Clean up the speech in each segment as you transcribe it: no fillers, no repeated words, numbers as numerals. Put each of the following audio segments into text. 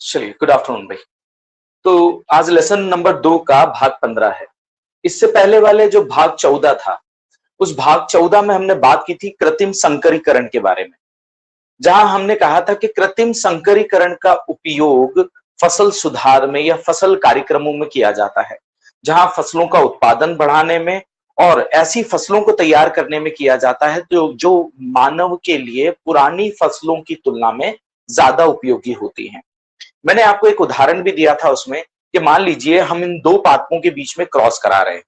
चलिए, good afternoon भाई। तो आज लेसन नंबर 2 का भाग 15 है। इससे पहले वाले जो भाग 14 था, उस भाग 14 में हमने बात की थी कृत्रिम संकरीकरण के बारे में, जहां हमने कहा था कि कृत्रिम संकरीकरण का उपयोग फसल सुधार में या फसल कार्यक्रमों में किया जाता है, जहां फसलों का उत्पादन बढ़ाने में और ऐसी फसलों को तैयार करने में किया जाता है जो मानव के लिए पुरानी फसलों की तुलना में ज्यादा उपयोगी होती हैं। मैंने आपको एक उदाहरण भी दिया था उसमें कि मान लीजिए हम इन दो पादपों के बीच में क्रॉस करा रहे हैं।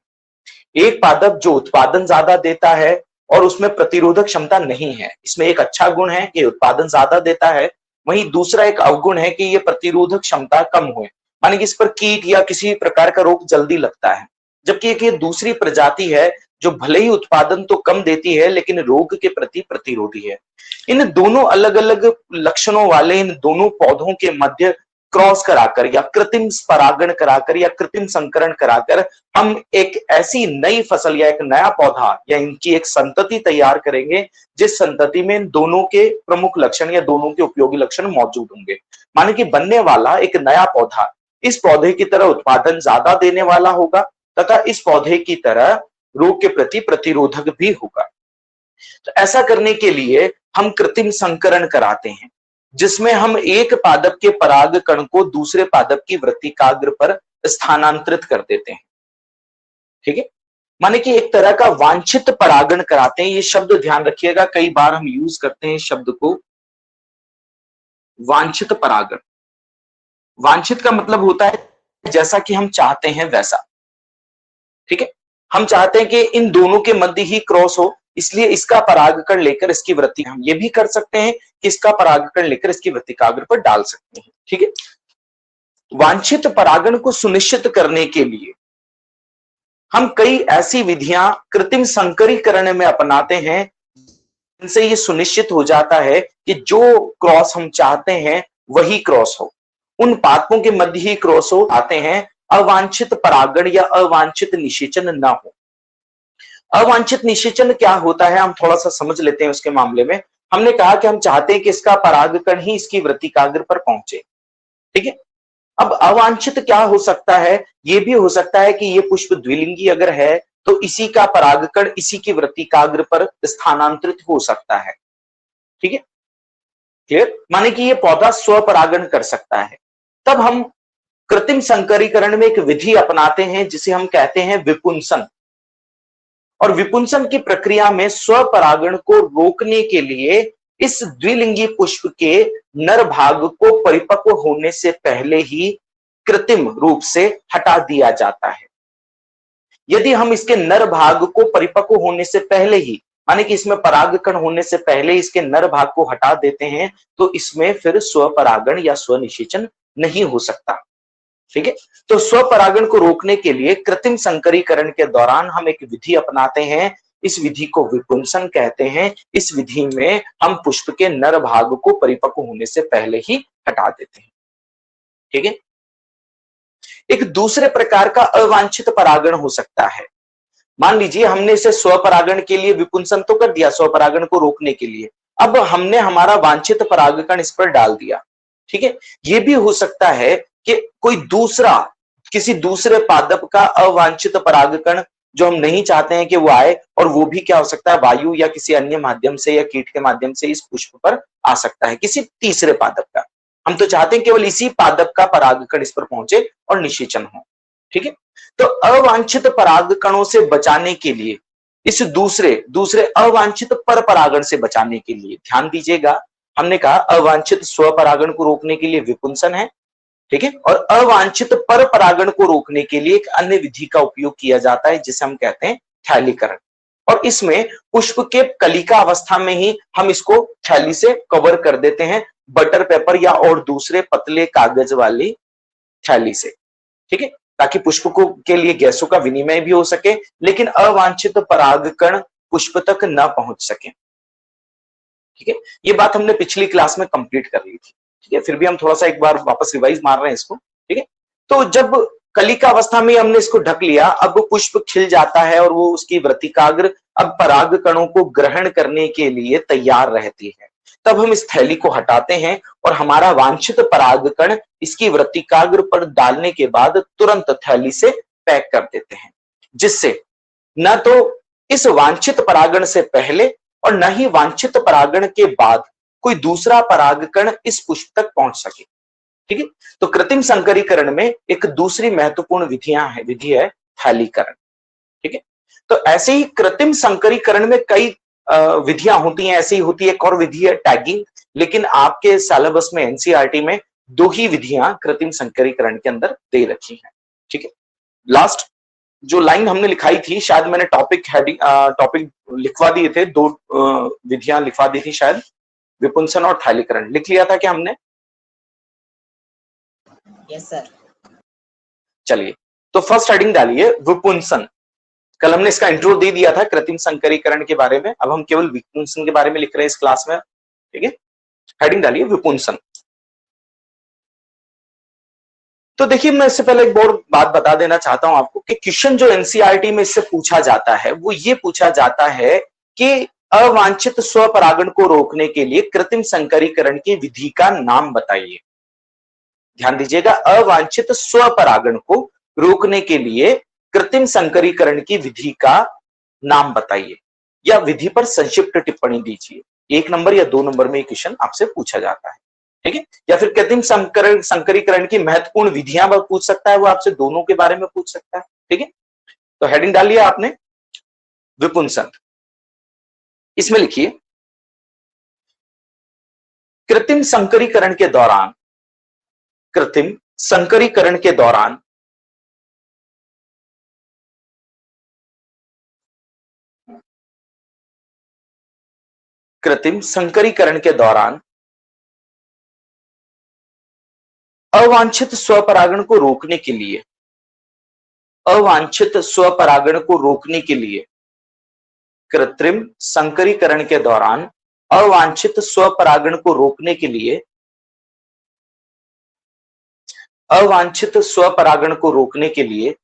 एक पादप जो उत्पादन ज्यादा देता है और उसमें प्रतिरोधक क्षमता नहीं है, इसमें एक अच्छा गुण है कि उत्पादन ज्यादा देता है, वहीं दूसरा एक अवगुण है कि ये प्रतिरोधक क्षमता कम हुए, माने कि इस पर कीट या किसी प्रकार का रोग जल्दी लगता है। जबकि एक ये दूसरी प्रजाति है जो भले ही उत्पादन तो कम देती है लेकिन रोग के प्रति प्रतिरोधी है। इन दोनों अलग अलग लक्षणों वाले इन दोनों पौधों के मध्य क्रॉस कराकर या कृत्रिम परागण कराकर या कृत्रिम संकरण कराकर हम एक ऐसी नई फसल या एक नया पौधा या इनकी एक संतति तैयार करेंगे जिस संतति में इन दोनों के प्रमुख लक्षण या दोनों के उपयोगी लक्षण मौजूद होंगे। माने कि बनने वाला एक नया पौधा इस पौधे की तरह उत्पादन ज्यादा देने वाला होगा तथा इस पौधे की तरह रोग के प्रति प्रतिरोधक भी होगा। तो ऐसा करने के लिए हम कृत्रिम संकरण कराते हैं, जिसमें हम एक पादप के पराग कण को दूसरे पादप की वृत्तिकाग्र पर स्थानांतरित कर देते हैं। ठीक है, माने कि एक तरह का वांछित परागण कराते हैं। ये शब्द ध्यान रखिएगा, कई बार हम यूज करते हैं शब्द को वांछित परागण। वांछित का मतलब होता है जैसा कि हम चाहते हैं वैसा। ठीक है, हम चाहते हैं कि इन दोनों के मध्य ही क्रॉस हो, इसलिए इसका परागकण लेकर इसकी वृत्ति, हम ये भी कर सकते हैं कि इसका परागकण लेकर इसकी वृत्तिकाग्र पर डाल सकते हैं। ठीक है, वांछित परागण को सुनिश्चित करने के लिए हम कई ऐसी विधियां कृत्रिम संकरीकरण में अपनाते हैं जिनसे ये सुनिश्चित हो जाता है कि जो क्रॉस हम चाहते हैं वही क्रॉस हो, उन पादपों के मध्य ही क्रॉस हो आते हैं, अवांछित परागण या अवांछित निषेचन ना हो। अवांछित निषेचन क्या होता है हम थोड़ा सा समझ लेते हैं। उसके मामले में हमने कहा कि हम चाहते हैं कि इसका परागकण ही इसकी वृत्तिकाग्र पर पहुंचे। ठीक है, अब अवांछित क्या हो सकता है? ये भी हो सकता है कि ये पुष्प द्विलिंगी अगर है तो इसी का परागकण इसी की वृत्तिकाग्र पर स्थानांतरित हो सकता है। ठीक है, क्लियर? माने कि ये पौधा स्वपरागण कर सकता है। तब हम कृत्रिम संकरीकरण में एक विधि अपनाते हैं जिसे हम कहते हैं विपुंसन। और विपुंसन की प्रक्रिया में स्वपरागण को रोकने के लिए इस द्विलिंगी पुष्प के नर भाग को परिपक्व होने से पहले ही कृत्रिम रूप से हटा दिया जाता है। यदि हम इसके नर भाग को परिपक्व होने से पहले ही, माने कि इसमें परागकण होने से पहले इसके नर भाग को हटा देते हैं तो इसमें फिर स्वपरागण या स्वनिषेचन नहीं हो सकता। ठीक है, तो स्वपरागण को रोकने के लिए कृत्रिम संकरीकरण के दौरान हम एक विधि अपनाते हैं, इस विधि को विपुंसन कहते हैं। इस विधि में हम पुष्प के नर भाग को परिपक्व होने से पहले ही हटा देते हैं। ठीक है, एक दूसरे प्रकार का अवांछित परागण हो सकता है। मान लीजिए हमने इसे स्वपरागण के लिए विपुंसन तो कर दिया, स्वपरागण को रोकने के लिए, अब हमने हमारा वांछित परागकण इस पर डाल दिया। ठीक है, यह भी हो सकता है कि कोई दूसरा, किसी दूसरे पादप का अवांछित परागकण जो हम नहीं चाहते हैं कि वो आए, और वो भी क्या हो सकता है, वायु या किसी अन्य माध्यम से या कीट के माध्यम से इस पुष्प पर आ सकता है, किसी तीसरे पादप का। हम तो चाहते हैं केवल इसी पादप का परागकण इस पर पहुंचे और निषेचन हो। ठीक है, तो अवांछित परागकणों से बचाने के लिए, इस दूसरे अवांछित पर परागण से बचाने के लिए ध्यान दीजिएगा, हमने कहा अवांछित स्वपरागण को रोकने के लिए विपुंसन है। ठीक है, और अवांछित पर परागण को रोकने के लिए एक अन्य विधि का उपयोग किया जाता है जिसे हम कहते हैं थैलीकरण। और इसमें पुष्प के कलिका अवस्था में ही हम इसको थैली से कवर कर देते हैं, बटर पेपर या और दूसरे पतले कागज वाली थैली से। ठीक है, ताकि पुष्प को के लिए गैसों का विनिमय भी हो सके लेकिन अवांछित परागकण पुष्प तक न पहुंच सके। ठीक है, ये बात हमने पिछली क्लास में कंप्लीट कर ली थी। ठीक है, फिर भी हम थोड़ा सा एक बार वापस रिवाइज मार रहे हैं इसको। ठीक है, तो जब कलिका अवस्था में हमने इसको ढक लिया, अब पुष्प खिल जाता है और वो उसकी वृत्तिकाग्र अब पराग कणों को ग्रहण करने के लिए तैयार रहती है। तब हम इस थैली को हटाते हैं और हमारा वांछित परागकण इसकी वृत्तिकाग्र पर डालने के बाद तुरंत थैली से पैक कर देते हैं, जिससे न तो इस वांछित परागण से पहले और न ही वांछित परागण के बाद कोई दूसरा परागकण इस पुष्प तक पहुंच सके। ठीक है, तो कृत्रिम संकरीकरण में एक दूसरी महत्वपूर्ण विधि है थैलीकरण। ठीक है, तो ऐसे ही कृत्रिम संकरीकरण में कई विधियां होती हैं। ऐसी ही होती है एक और विधि है टैगिंग, लेकिन आपके सिलेबस में एनसीईआरटी में दो ही विधियां कृत्रिम संकरीकरण के अंदर दे रखी हैं। ठीक है, लास्ट जो लाइन हमने लिखाई थी, शायद मैंने टॉपिक लिखवा दिए थे, दो विधियां लिखवा दी थी शायद, विपुंसन और थैलीकरण लिख लिया था क्या हमने? Yes sir. चलिए, तो फर्स्ट हेडिंग डालिए विपुंसन। कल हमने इसका इंट्रो दे दिया था कृत्रिम संकरीकरण के बारे में, अब हम केवल विपुंसन के बारे में लिख रहे हैं इस क्लास में। ठीक है, हेडिंग डालिए विपुंसन। तो देखिए, मैं इससे पहले एक और बात बता देना चाहता हूं आपको कि क्वेश्चन जो एनसीईआरटी में इससे पूछा जाता है वो ये पूछा जाता है कि अवांछित स्वपरागण को रोकने के लिए कृत्रिम संकरीकरण की विधि का नाम बताइए। ध्यान दीजिएगा, अवांछित स्वपरागण को रोकने के लिए कृत्रिम संकरीकरण की विधि का नाम बताइए या विधि पर संक्षिप्त टिप्पणी दीजिए। 1 नंबर या 2 नंबर में क्वेश्चन आपसे पूछा जाता है। ठीक है, या फिर कृत्रिम संकरीकरण की महत्वपूर्ण विधियां पूछ सकता है, वो आपसे दोनों के बारे में पूछ सकता है। ठीक है, तो हेडिंग डालिए आपने विपुंसन। इसमें लिखिए कृत्रिम संकरीकरण के दौरान, कृत्रिम संकरीकरण के दौरान कृत्रिम संकरीकरण के दौरान अवांछित स्वपरागण को रोकने के लिए, अवांछित स्वपरागण को रोकने के लिए कृत्रिम संकरीकरण के दौरान अवांछित स्वपरागण को रोकने के लिए, अवांछित स्वपरागण को रोकने के लिए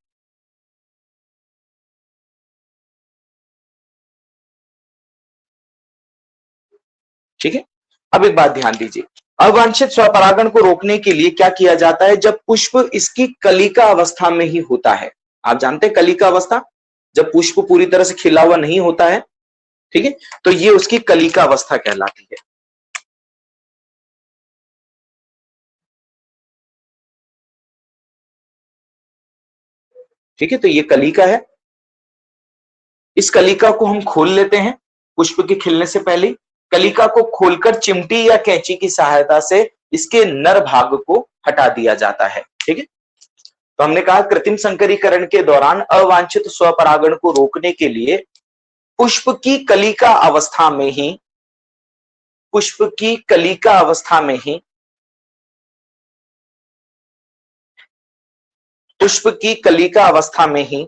ठीक है, अब एक बात ध्यान दीजिए, अवांछित स्वपरागण को रोकने के लिए क्या किया जाता है? जब पुष्प इसकी कलिका अवस्था में ही होता है। आप जानते हैं कलिका अवस्था, जब पुष्प पूरी तरह से खिला हुआ नहीं होता है। ठीक है, तो ये उसकी कलिका अवस्था कहलाती है। ठीक है, तो ये कलिका है। इस कलिका को हम खोल लेते हैं पुष्प के खिलने से पहले। कलिका को खोलकर चिमटी या कैंची की सहायता से इसके नर भाग को हटा दिया जाता है। ठीक है, तो हमने कहा कृत्रिम संकरीकरण के दौरान अवांछित स्वपरागण को रोकने के लिए पुष्प की कलिका अवस्था में ही, पुष्प की कलिका अवस्था में ही, पुष्प की कलिका अवस्था में ही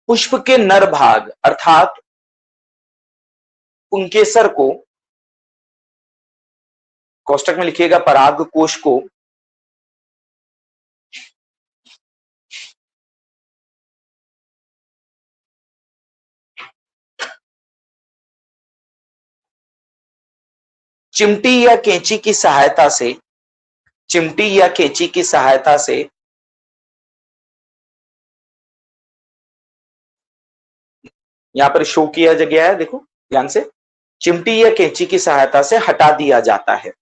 पुष्प के नर भाग अर्थात पुंकेसर को, कोष्टक में लिखिएगा पराग कोश को, चिमटी या कैंची की सहायता से, चिमटी या कैंची की सहायता से यहां पर शो किया गया है, देखो ध्यान से, चिमटी या कैंची की सहायता से हटा दिया जाता है।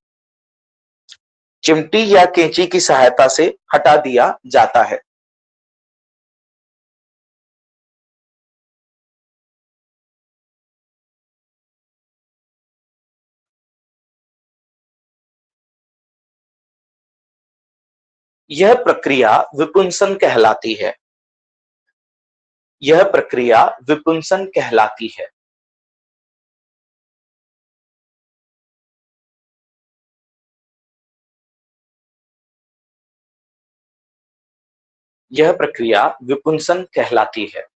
चिमटी या कैंची की सहायता से हटा दिया जाता है। यह प्रक्रिया विपुंसन कहलाती है। यह प्रक्रिया विपुंसन कहलाती है। यह प्रक्रिया विपुंसन कहलाती है।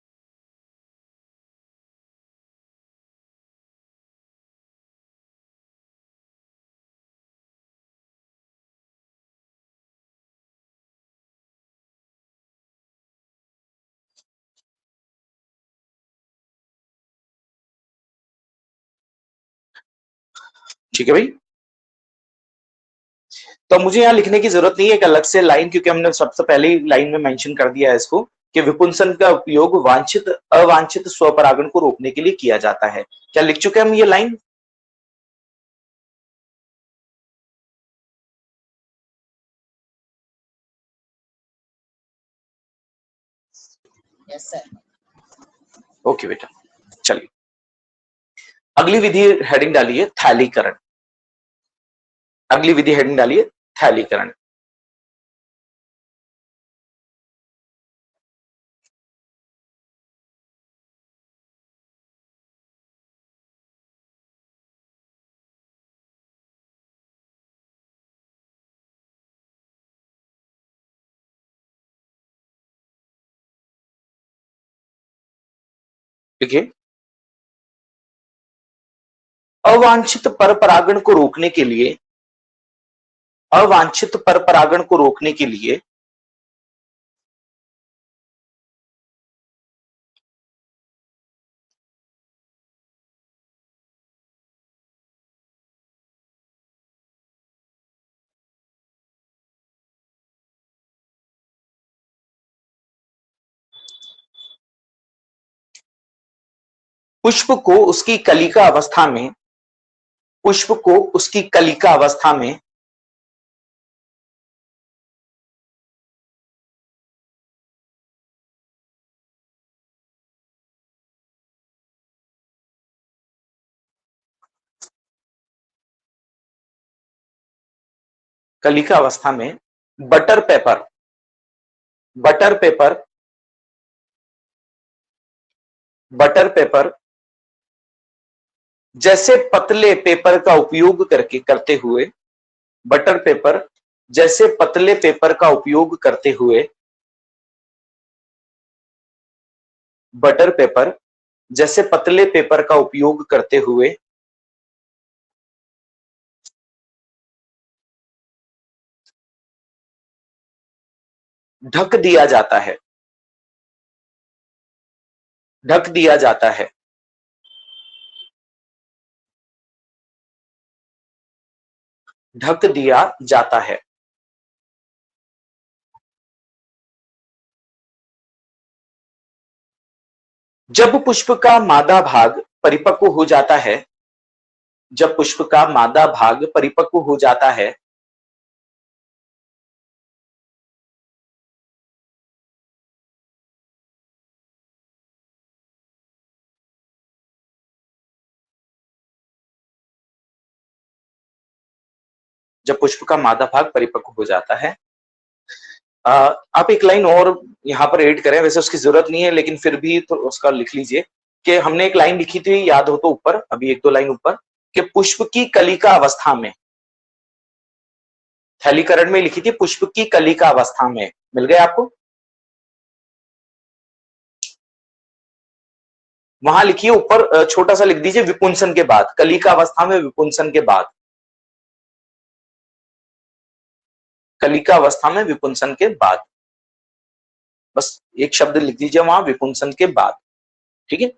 ठीक है भाई। तो मुझे यहाँ लिखने की जरूरत नहीं है एक अलग से लाइन, क्योंकि हमने सबसे पहले ही लाइन में मेंशन कर दिया है इसको कि विपुंसन का उपयोग वांछित अवांछित स्वपरागण को रोकने के लिए किया जाता है। क्या लिख चुके हैं हम ये लाइन? Yes sir. ओके बेटा, चलिए अगली विधि हेडिंग डालिए थैलीकरण। अगली विधि हेडिंग डालिए थैलीकरण। देखिए, अवांछित परपरागण को रोकने के लिए, अवांछित परपरागण को रोकने के लिए पुष्प को उसकी कलिका अवस्था में, पुष्प को उसकी कलिका अवस्था में कलिका अवस्था में butter paper, butter paper, butter paper जैसे पतले पेपर का उपयोग करके करते हुए, बटर पेपर जैसे पतले पेपर का उपयोग करते हुए, बटर पेपर जैसे पतले पेपर का उपयोग करते हुए ढक दिया जाता है, ढक दिया जाता है। ढक दिया जाता है। जब पुष्प का मादा भाग परिपक्व हो जाता है, जब पुष्प का मादा भाग परिपक्व हो जाता है, जब पुष्प का मादा भाग परिपक्व हो जाता है, आप एक लाइन और यहां पर ऐड करें, वैसे उसकी जरूरत नहीं है लेकिन फिर भी तो उसका लिख लीजिए कि हमने एक लाइन लिखी थी, याद हो तो ऊपर, अभी एक दो लाइन ऊपर, कि पुष्प की कलिका अवस्था में, थैलीकरण में लिखी थी पुष्प की कलिका अवस्था में। मिल गया आपको? वहां लिखिए ऊपर, छोटा सा लिख दीजिए विपुंसन के बाद, कलिका अवस्था में विपुंसन के बाद, कलिका अवस्था में विपुंसन के बाद, बस एक शब्द लिख दीजिए वहां विपुंसन के बाद। ठीक है,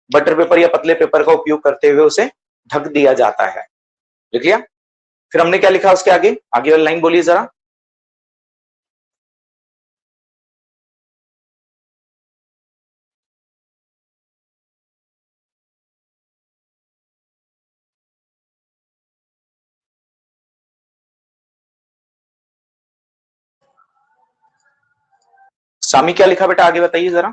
बटर पेपर या पतले पेपर का उपयोग करते हुए उसे ढक दिया जाता है। लिख लिया? फिर हमने क्या लिखा उसके आगे, आगे वाली लाइन बोलिए जरा। स्वामी क्या लिखा बेटा, आगे बताइए जरा।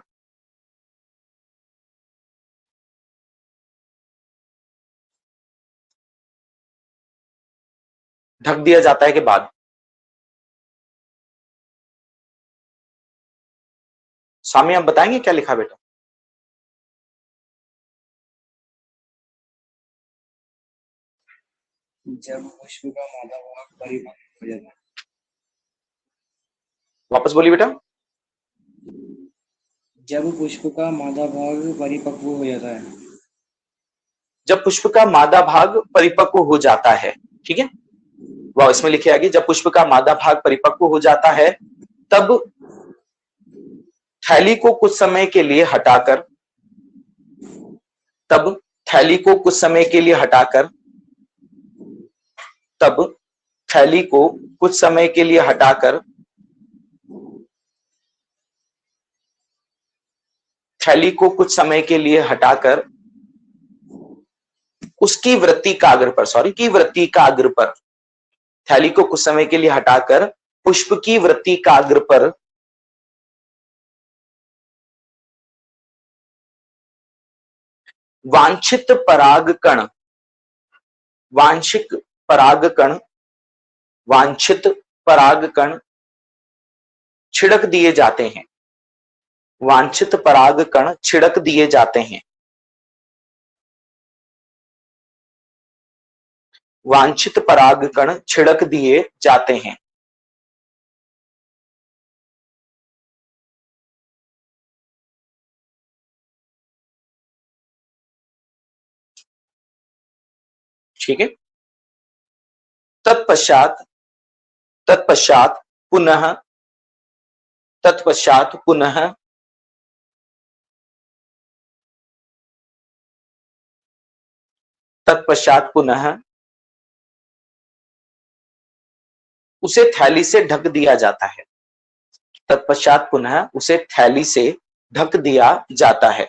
ढक दिया जाता है के बाद। स्वामी आप बताएंगे क्या लिखा बेटा? जब पुष्प का मादा भाग परिपक्व हो जाता है। वापस बोलिए बेटा। जब पुष्प का मादा भाग परिपक्व हो जाता है। जब पुष्प का मादा भाग परिपक्व हो जाता है, ठीक है, वाह, इसमें लिखे आगे, जब पुष्प का मादा भाग परिपक्व हो जाता है तब थैली को कुछ समय के लिए हटाकर, तब थैली को कुछ समय के लिए हटाकर तब थैली को कुछ समय के लिए हटाकर उसकी वृत्तिकाग्र पर थैली को कुछ समय के लिए हटाकर पुष्प की वृत्तिकाग्र पर वांछित परागकण छिड़क दिए जाते हैं। वांछित परागकण छिड़क दिए जाते हैं। वांछित परागकण छिड़क दिए जाते हैं। ठीक है। तत्पश्चात पुनः उसे थैली से ढक दिया जाता है। तत्पश्चात पुनः उसे थैली से ढक दिया जाता है।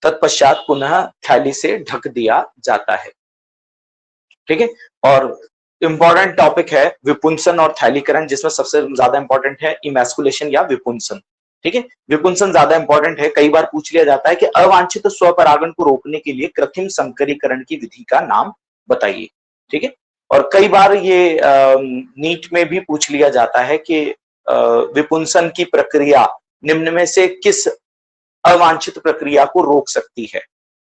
तत्पश्चात पुनः थैली से ढक दिया जाता है। ठीक है। और इंपॉर्टेंट टॉपिक है विपुंसन और थैलीकरण, जिसमें सबसे ज्यादा इंपॉर्टेंट है इमैस्कुलेशन या विपुंसन। ठीक है। विपुंसन ज्यादा इंपॉर्टेंट है, कई बार पूछ लिया जाता है कि अवांछित स्वपरागण को रोकने के लिए कृत्रिम संकरीकरण की विधि का नाम बताइए। ठीक है। और कई बार ये नीट में भी पूछ लिया जाता है कि विपुंसन की प्रक्रिया निम्न में से किस अवांछित प्रक्रिया को रोक सकती है।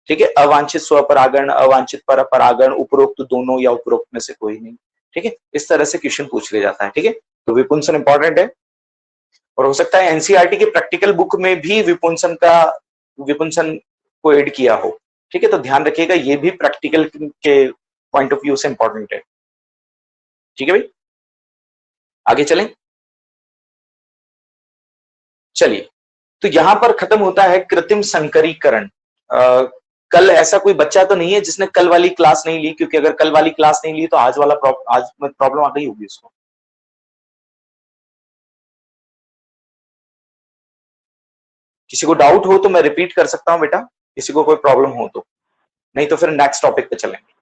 ठीक है। अवांछित स्वपरागण, अवांछित परपरागण, उपरोक्त दोनों या उपरोक्त में से कोई नहीं। ठीक है। इस तरह से क्वेश्चन पूछ लिया जाता है। ठीक है। तो विपुंसन इंपॉर्टेंट है और हो सकता है एनसीईआरटी के प्रैक्टिकल बुक में भी विपुंसन को ऐड किया हो। ठीक है। तो ध्यान रखिएगा, ये भी प्रैक्टिकल के पॉइंट ऑफ व्यू से इंपॉर्टेंट है। ठीक है भाई, आगे चलें। चलिए, तो यहां पर खत्म होता है कृत्रिम संकरीकरण। कल ऐसा कोई बच्चा तो नहीं है जिसने कल वाली क्लास नहीं ली, क्योंकि अगर कल वाली क्लास नहीं ली तो आज में प्रॉब्लम आ गई होगी उसको। किसी को डाउट हो तो मैं रिपीट कर सकता हूं बेटा, किसी को कोई प्रॉब्लम हो तो, नहीं तो फिर नेक्स्ट टॉपिक पे चलेंगे।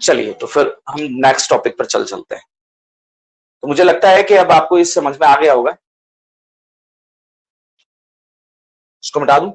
चलिए, तो फिर हम नेक्स्ट टॉपिक पर चलते हैं। तो मुझे लगता है कि अब आपको इस समझ में आ गया होगा। इसको मिटा दूं?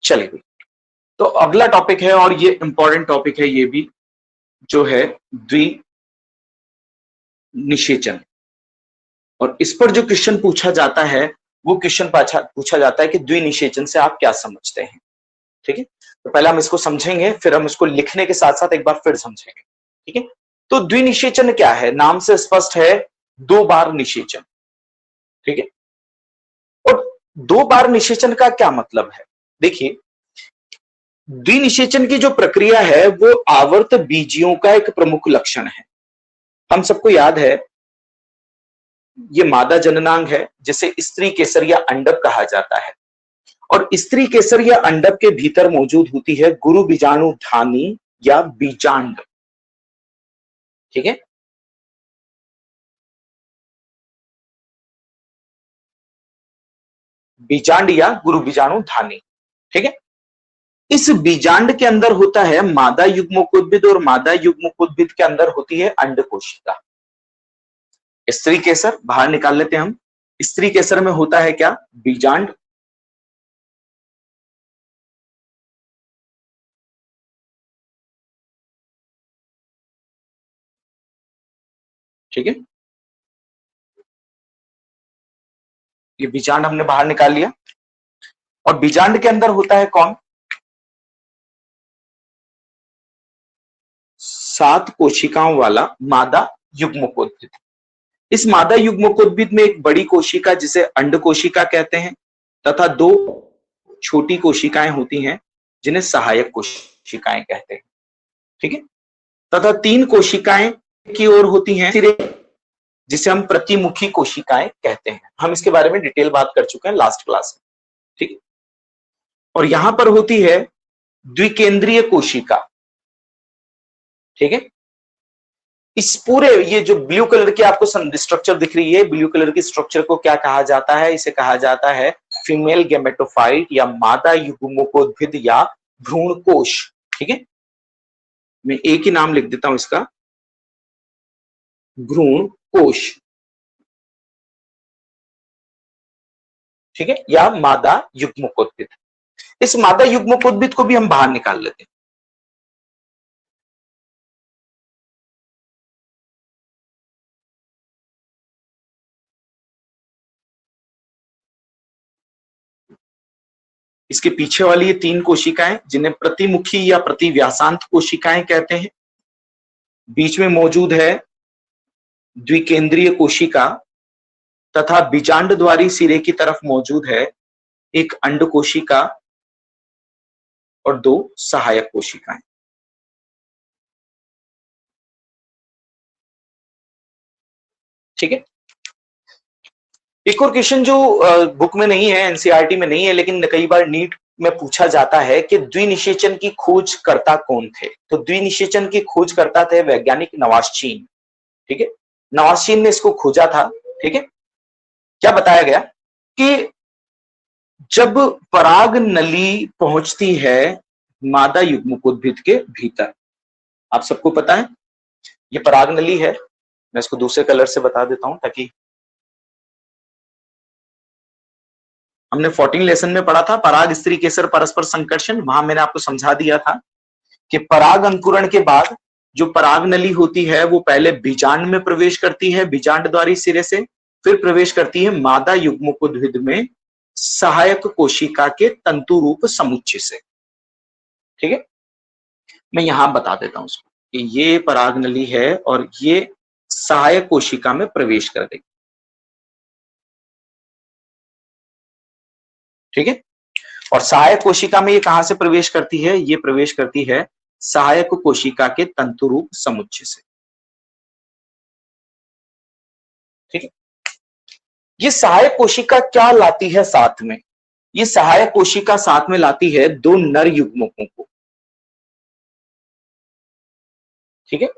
चलिए, तो अगला टॉपिक है और ये इंपॉर्टेंट टॉपिक है, ये भी, जो है द्विनिषेचन। और इस पर जो क्वेश्चन पूछा जाता है वो क्वेश्चन पूछा जाता है कि द्विनिषेचन से आप क्या समझते हैं। ठीक है। तो पहले हम इसको समझेंगे, फिर हम इसको लिखने के साथ साथ एक बार फिर समझेंगे। ठीक है। तो द्विनिषेचन क्या है? नाम से स्पष्ट है, दो बार निषेचन। ठीक है। और दो बार निषेचन का क्या मतलब है? देखिए, द्विनिषेचन की जो प्रक्रिया है वो आवर्त बीजियों का एक प्रमुख लक्षण है। हम सबको याद है ये मादा जननांग है जिसे स्त्री केसर या अंडक कहा जाता है, और स्त्री केसर या अंडक के भीतर मौजूद होती है गुरु बीजाणु धानी या बीजांड। ठीक है, बीजांड या गुरु बीजाणु धानी। ठीक है, इस बीजांड के अंदर होता है मादा युग्मकोद्भिद और मादा युग्मकोद्भिद के अंदर होती है अंड कोशिका। स्त्री केसर बाहर निकाल लेते हैं हम। स्त्री केसर में होता है क्या? बीजांड। ठीक है, ये बीजांड हमने बाहर निकाल लिया, और बीजांड के अंदर होता है कौन? 7 कोशिकाओं वाला मादा युग्मकोद्भिद। इस मादा युग्मकोद्भिद में एक बड़ी कोशिका जिसे अंड कोशिका कहते हैं तथा 2 छोटी कोशिकाएं होती हैं जिन्हें सहायक कोशिकाएं कहते हैं। ठीक है, तथा 3 कोशिकाएं की ओर होती हैं सिरे जिसे हम प्रतिमुखी कोशिकाएं कहते हैं। हम इसके बारे में डिटेल बात कर चुके हैं लास्ट क्लास में। ठीक है, और यहां पर होती है द्विकेंद्रीय कोशिका। ठीक है, इस पूरे ये जो ब्लू कलर की आपको स्ट्रक्चर दिख रही है, ब्लू कलर की स्ट्रक्चर को क्या कहा जाता है? इसे कहा जाता है फीमेल गेमेटोफाइट या मादा युग्मकोद्भिद या भ्रूण कोश। ठीक है, मैं एक ही नाम लिख देता हूं इसका, भ्रूण कोश। ठीक है, या मादा युग्मकोद्भिद। इस मादा युग्मकोद्भिद को भी हम बाहर निकाल लेते हैं। इसके पीछे वाली ये 3 कोशिकाएं जिन्हें प्रतिमुखी या प्रतिव्यासांत कोशिकाएं कहते हैं, बीच में मौजूद है द्विकेंद्रीय कोशिका तथा बीजांड द्वारी सिरे की तरफ मौजूद है एक अंड कोशिका और 2 सहायक कोशिकाएं। ठीक है, एक और क्वेश्चन जो बुक में नहीं है, एनसीईआरटी में नहीं है, लेकिन कई बार नीट में पूछा जाता है कि द्विनिषेचन की खोजकर्ता कौन थे? तो द्विनिषेचन की खोजकर्ता थे वैज्ञानिक नवास्चीन। ठीक है, नवास्चीन ने इसको खोजा था। ठीक है, क्या बताया गया कि जब पराग नली पहुंचती है मादा युग्मकोद्भिद के भीतर, आप सबको पता है ये पराग नली है। मैं इसको दूसरे कलर से बता देता हूं ताकि हमने 14 लेसन में पढ़ा था पराग स्त्री केसर परस्पर संकर्षण। वहां मैंने आपको समझा दिया था कि पराग अंकुरण के बाद जो पराग नली होती है वो पहले बीजांड में प्रवेश करती है, बीजांड द्वारी सिरे से, फिर प्रवेश करती है मादा युग्मकोद्भिद में सहायक कोशिका के तंतु रूप समुच्चय से। ठीक है, मैं यहां बता देता हूं उसको कि ये पराग नली है और ये सहायक कोशिका में प्रवेश कर गई। ठीक है, और सहायक कोशिका में ये कहां से प्रवेश करती है? ये प्रवेश करती है सहायक कोशिका के तंतु रूप समुच्चय से। ठीक है, ये सहायक कोशिका क्या लाती है साथ में? ये सहायक कोशिका साथ में लाती है 2 नर युग्मकों को। ठीक है,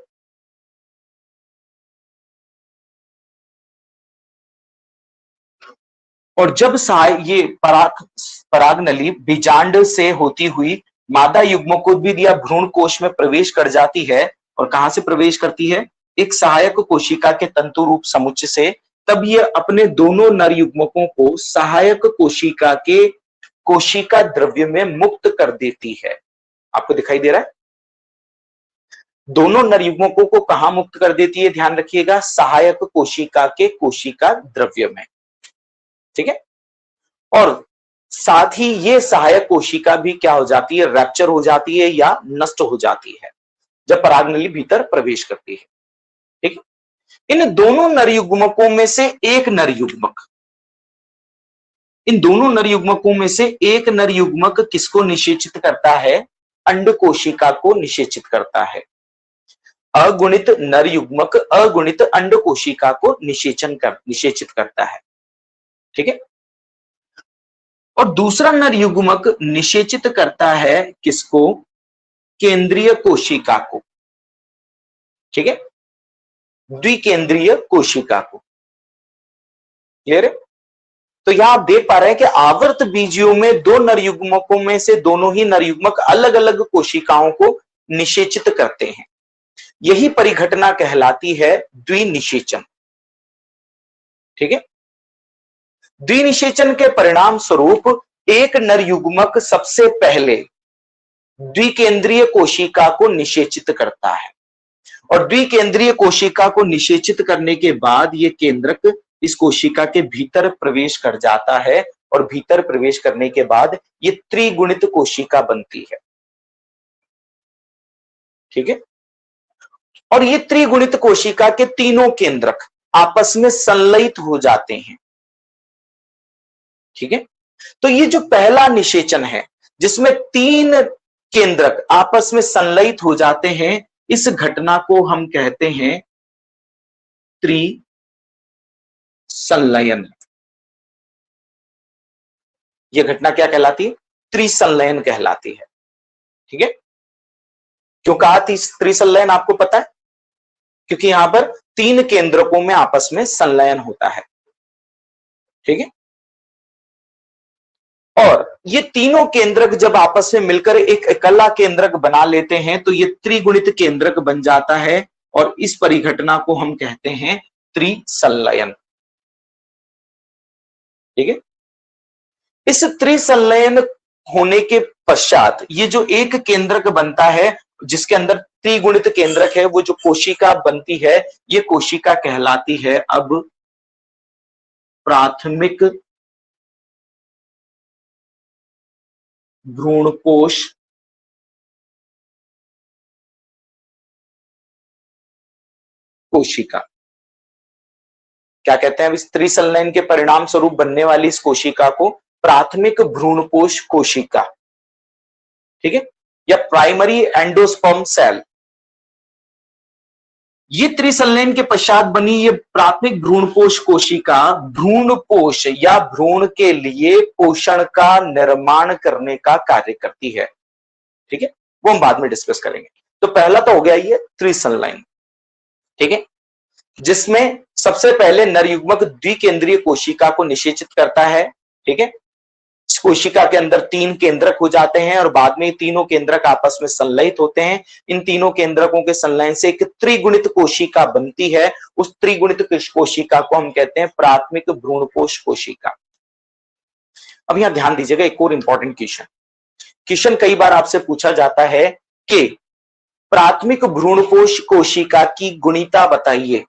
और जब ये पराग नली बीजांड से होती हुई मादा युग्मकोद्भिद या भ्रूण कोश में प्रवेश कर जाती है, और कहां से प्रवेश करती है? एक सहायक कोशिका के तंतु रूप समुच्चय से, तब ये अपने दोनों नर युग्मकों को सहायक कोशिका के कोशिका द्रव्य में मुक्त कर देती है। आपको दिखाई दे रहा है? दोनों नर युग्मकों को कहां मुक्त कर देती है? ध्यान रखिएगा, सहायक कोशिका के कोशिका द्रव्य में। ठीक है, और साथ ही ये सहायक कोशिका भी क्या हो जाती है? रैप्चर हो जाती है या नष्ट हो जाती है जब परागनली भीतर प्रवेश करती है। ठीक, इन दोनों नर युग्मकों में से एक नर युग्मक, इन दोनों नर युग्मकों में से एक नर युग्मक किसको निषेचित करता है? अंड कोशिका को निषेचित करता है। अगुणित नर युग्मक अगुणित अंड कोशिका को निषेचित करता है। ठीक है। और दूसरा नर युग्मक निषेचित करता है किसको? केंद्रीय कोशिका को। ठीक है, द्विकेंद्रीय कोशिका को। क्लियर है? तो यहां आप देख पा रहे हैं कि आवर्त बीजियों में दो नर युग्मकों में से दोनों ही नर युग्मक अलग अलग कोशिकाओं को निषेचित करते हैं। यही परिघटना कहलाती है द्विनिषेचन। ठीक है। द्विनिषेचन के परिणाम स्वरूप एक नर युग्मक सबसे पहले द्विकेंद्रीय कोशिका को निषेचित करता है और द्विकेंद्रीय कोशिका को निषेचित करने के बाद यह केंद्रक इस कोशिका के भीतर प्रवेश कर जाता है और भीतर प्रवेश करने के बाद यह त्रिगुणित कोशिका बनती है। ठीक है। और ये त्रिगुणित कोशिका के तीनों केंद्रक आपस में संलयित हो जाते हैं। ठीक है। तो ये जो पहला निषेचन है जिसमें तीन केंद्रक आपस में संलयित हो जाते हैं, इस घटना को हम कहते हैं त्रिसंलयन। यह घटना क्या कहलाती है? त्रिसंलयन कहलाती है। ठीक है। क्यों कहा त्रिसंलयन आपको पता है? क्योंकि यहां पर तीन केंद्रकों में आपस में संलयन होता है। ठीक है। और ये तीनों केंद्रक जब आपस में मिलकर एक इकल्ला केंद्रक बना लेते हैं तो ये त्रिगुणित केंद्रक बन जाता है और इस परिघटना को हम कहते हैं त्रिसंलयन। ठीक है। इस त्रिसंलयन होने के पश्चात ये जो एक केंद्रक बनता है जिसके अंदर त्रिगुणित केंद्रक है, वो जो कोशिका बनती है ये कोशिका कहलाती है अब प्राथमिक भ्रूणकोश कोशिका। क्या कहते हैं? इस त्रिसंलयन के परिणाम स्वरूप बनने वाली इस कोशिका को प्राथमिक भ्रूणकोश कोशिका, ठीक है, या प्राइमरी एंडोस्पर्म सेल। ये त्रिसंलयन के पश्चात बनी ये प्राथमिक भ्रूणकोश कोशिका भ्रूणपोष या भ्रूण के लिए पोषण का निर्माण करने का कार्य करती है। ठीक है, वो हम बाद में डिस्कस करेंगे। तो पहला तो हो गया ये त्रिसंलयन। ठीक है, जिसमें सबसे पहले नर युग्मक द्विकेंद्रीय कोशिका को निषेचित करता है। ठीक है, इस कोशिका के अंदर तीन केंद्रक हो जाते हैं और बाद में तीनों केंद्रक आपस में संलयित होते हैं। इन तीनों केंद्रकों के संलयन से एक त्रिगुणित कोशिका बनती है। उस त्रिगुणित कोशिका को हम कहते हैं प्राथमिक भ्रूणकोश कोशिका। अब यहां ध्यान दीजिएगा, एक और इंपॉर्टेंट क्वेश्चन कई बार आपसे पूछा जाता है कि प्राथमिक भ्रूणकोश कोशिका की गुणिता बताइए।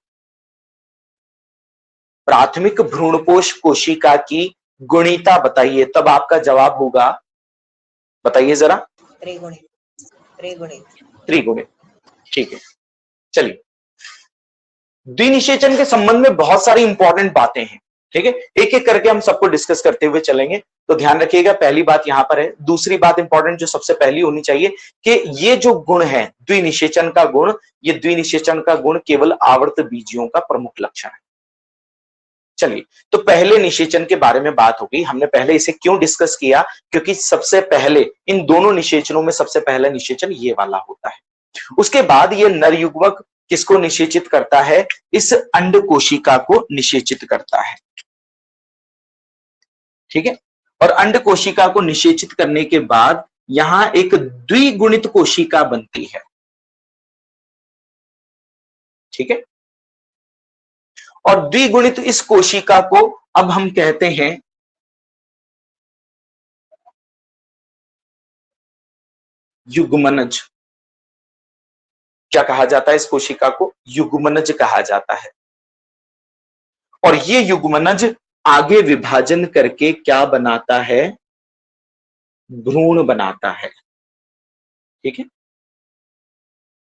प्राथमिक भ्रूणकोश कोशिका की गुणिता बताइए, तब आपका जवाब होगा, बताइए जरा। त्रिगुणित। त्रिगुणित। त्रिगुणित। ठीक है, चलिए। द्विनिषेचन के संबंध में बहुत सारी इंपॉर्टेंट बातें हैं। ठीक है, एक एक करके हम सबको डिस्कस करते हुए चलेंगे, तो ध्यान रखिएगा। पहली बात यहां पर है। दूसरी बात इंपॉर्टेंट जो सबसे पहली होनी चाहिए कि ये जो गुण है द्विनिषेचन का गुण, ये द्विनिषेचन का गुण केवल आवर्त बीजियों का प्रमुख लक्षण है। चलिए, तो पहले निषेचन के बारे में बात होगी। हमने पहले इसे क्यों डिस्कस किया? क्योंकि सबसे पहले इन दोनों निषेचनों में सबसे पहला निषेचन ये वाला होता है। उसके बाद ये नर युग्मक किसको निषेचित करता है? इस अंड कोशिका को निषेचित करता है। ठीक है, और अंड कोशिका को निषेचित करने के बाद यहां एक द्विगुणित कोशिका बनती है। ठीक है, और द्विगुणित इस कोशिका को अब हम कहते हैं युग्मनज। क्या कहा जाता है इस कोशिका को? युग्मनज कहा जाता है। और ये युग्मनज आगे विभाजन करके क्या बनाता है? भ्रूण बनाता है। ठीक है,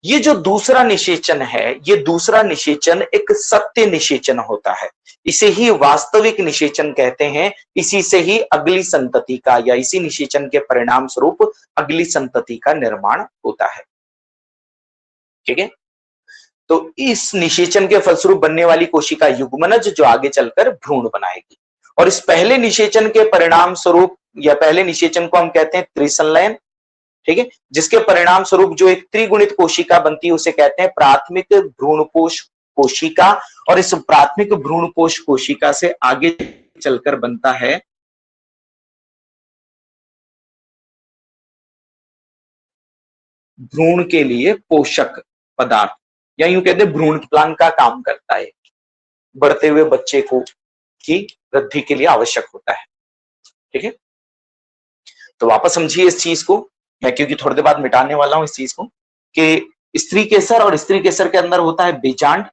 ये जो दूसरा निषेचन है, ये दूसरा निषेचन एक सत्य निषेचन होता है। इसे ही वास्तविक निषेचन कहते हैं। इसी से ही अगली संतति का या इसी निषेचन के परिणाम स्वरूप अगली संतति का निर्माण होता है। ठीक है, तो इस निषेचन के फलस्वरूप बनने वाली कोशिका युग्मनज जो आगे चलकर भ्रूण बनाएगी। और इस पहले निषेचन के परिणाम स्वरूप या पहले निषेचन को हम कहते हैं त्रिसंलयन। ठीक है, जिसके परिणाम स्वरूप जो एक त्रिगुणित कोशिका बनती है उसे कहते हैं प्राथमिक भ्रूणपोष कोशिका। और इस प्राथमिक भ्रूणपोष कोशिका से आगे चलकर बनता है भ्रूण के लिए पोषक पदार्थ, या यूं कहते हैं भ्रूण प्लांट का काम करता है, बढ़ते हुए बच्चे को की वृद्धि के लिए आवश्यक होता है। ठीक है, तो वापस समझिए इस चीज को, मैं क्योंकि थोड़ी देर बाद मिटाने वाला हूं इस चीज को, कि स्त्री केसर और स्त्री केसर के अंदर होता है बीजांड,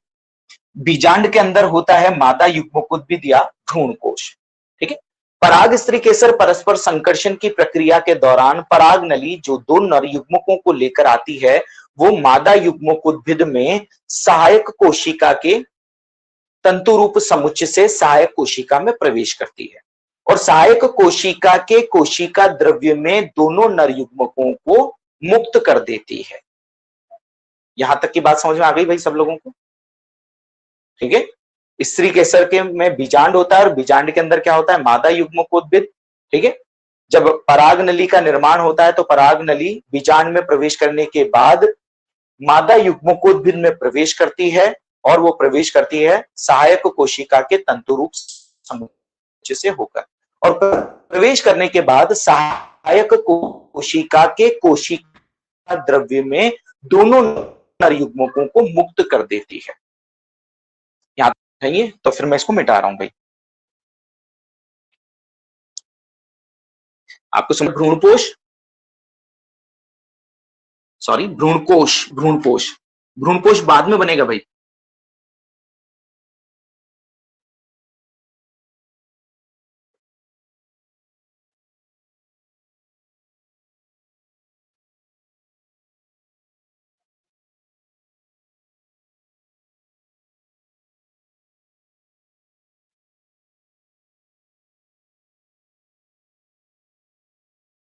बीजांड के अंदर होता है मादा युग्मकोद्भिद या भ्रूण कोश। ठीक है, पराग स्त्री केसर परस्पर संकर्षण की प्रक्रिया के दौरान पराग नली जो दो नर युग्मकों को लेकर आती है वो मादा युग्मकोद्भिद में सहायक कोशिका के तंतु रूप समुच्चय से सहायक कोशिका में प्रवेश करती है और सहायक कोशिका के कोशिका द्रव्य में दोनों नर युग्मकों को मुक्त कर देती है। यहां तक की बात समझ में आ गई भाई सब लोगों को? ठीक है, स्त्री केसर के में बीजांड होता है और बीजांड के अंदर क्या होता है मादा युग्मकोद्भिद। ठीक है, जब पराग नली का निर्माण होता है तो पराग नली बीजांड में प्रवेश करने के बाद मादा युग्मकोद्भिद में प्रवेश करती है और वो प्रवेश करती है सहायक कोशिका के तंतुरूप समुच्चय से होकर, और प्रवेश करने के बाद सहायक कोशिका के कोशिका द्रव्य में दोनों नर युग्मकों को मुक्त कर देती है। यहां है, तो फिर मैं इसको मिटा रहा हूं भाई। आपको समझ भ्रूणपोष, सॉरी भ्रूणकोश, भ्रूणपोष, भ्रूणपोष बाद में बनेगा भाई।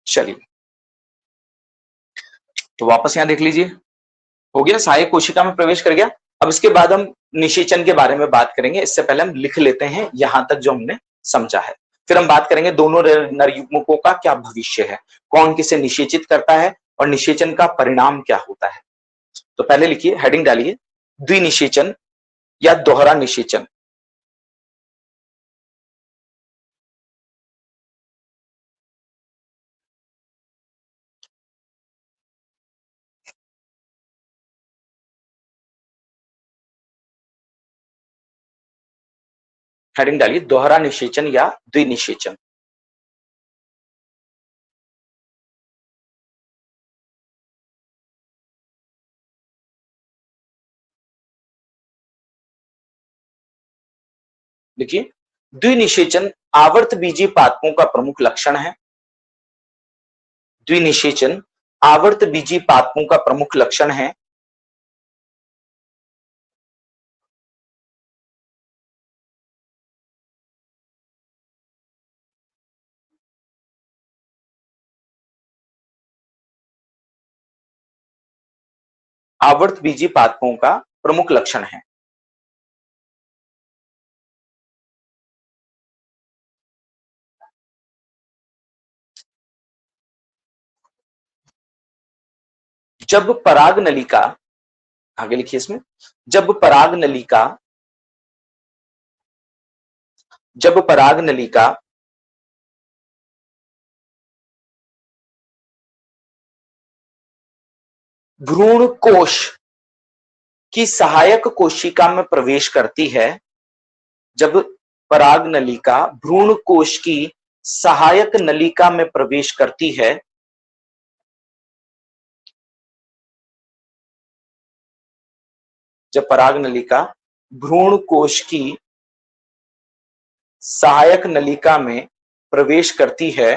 चलिए, तो वापस यहां देख लीजिए, हो गया सहायक कोशिका में प्रवेश कर गया। अब इसके बाद हम निषेचन के बारे में बात करेंगे। इससे पहले हम लिख लेते हैं यहां तक जो हमने समझा है, फिर हम बात करेंगे दोनों नर युग्मकों का क्या भविष्य है, कौन किसे निषेचित करता है और निषेचन का परिणाम क्या होता है। तो पहले लिखिए, हेडिंग डालिए, द्विनिषेचन या दोहरा निषेचन। हेडिंग डालिए, दोहरा निषेचन या द्विनिषेचन। देखिए, द्विनिषेचन आवर्त बीजी पादपों का प्रमुख लक्षण है। द्विनिषेचन आवर्त बीजी पादपों का प्रमुख लक्षण है। आवर्त बीजी पादपों का प्रमुख लक्षण है। जब पराग नलिका, आगे लिखिए इसमें, जब पराग नलिका भ्रूण कोश की सहायक कोशिका में प्रवेश करती है, जब पराग नलिका भ्रूण कोश की सहायक नलिका में प्रवेश करती है, जब पराग नलिका भ्रूण कोश की सहायक नलिका में प्रवेश करती है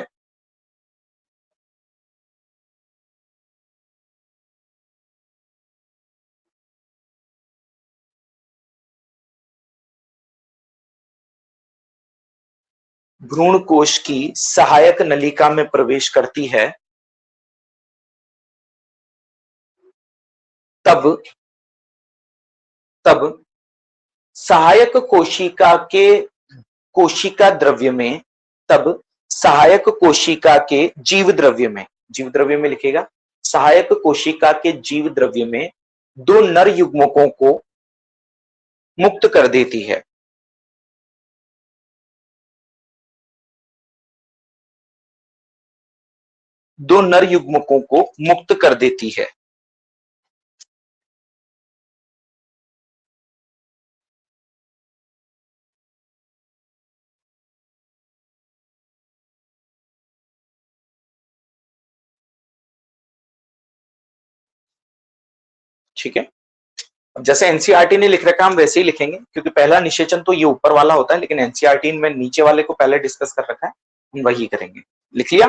भ्रूण कोश की सहायक नलिका में प्रवेश करती है, तब सहायक कोशिका द्रव्य में तब सहायक कोशिका के जीव द्रव्य में लिखेगा, सहायक कोशिका के जीव द्रव्य में दो नर युग्मकों को मुक्त कर देती है। दो नर युग्मकों को मुक्त कर देती है। ठीक है, अब जैसे एनसीईआरटी ने लिख रखा हम वैसे ही लिखेंगे, क्योंकि पहला निषेचन तो ये ऊपर वाला होता है, लेकिन एनसीईआरटी में नीचे वाले को पहले डिस्कस कर रखा है, हम वही करेंगे। लिख लिया,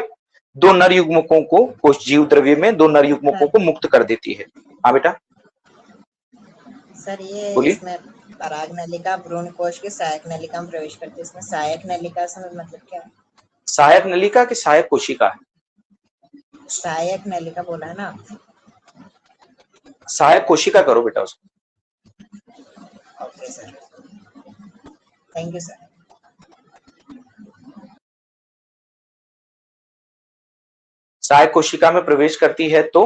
दो नर युग्मकों को कोश जीव द्रव्य में दो नर युग्मकों को मुक्त कर देती है। हाँ बेटा सर ये बोलिए। इसमें पराग नलिका भ्रूण कोश की सहायक नलिका में प्रवेश करती है, इसमें सहायक नलिका से मतलब क्या है? सहायक नलिका की सहायक कोशिका है। सहायक नलिका बोला है ना? सहायक कोशिका करो बेटा उसको। Okay sir, thank you sir. सहायक कोशिका में प्रवेश करती है तो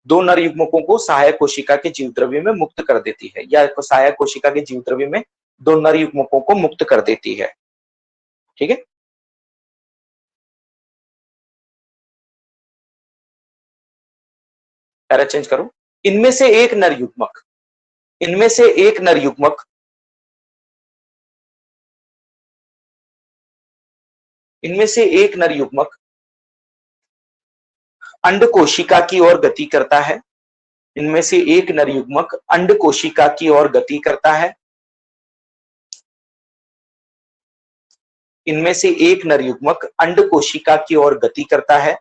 दो नर युग्मकों को सहायक कोशिका के जीव द्रव्य में मुक्त कर देती है, या सहायक कोशिका के जीव द्रव्य में दो नर युग्मकों को मुक्त कर देती है। ठीक है, पैरा चेंज करो। इनमें से एक नर युग्मक इनमें से एक नर युग्मक इनमें से एक नर युग्मक अंड कोशिका की ओर गति करता है। इनमें से एक नर युग्मक अंड कोशिका की ओर गति करता है। इनमें से एक नर युग्मक अंड कोशिका की ओर गति करता है।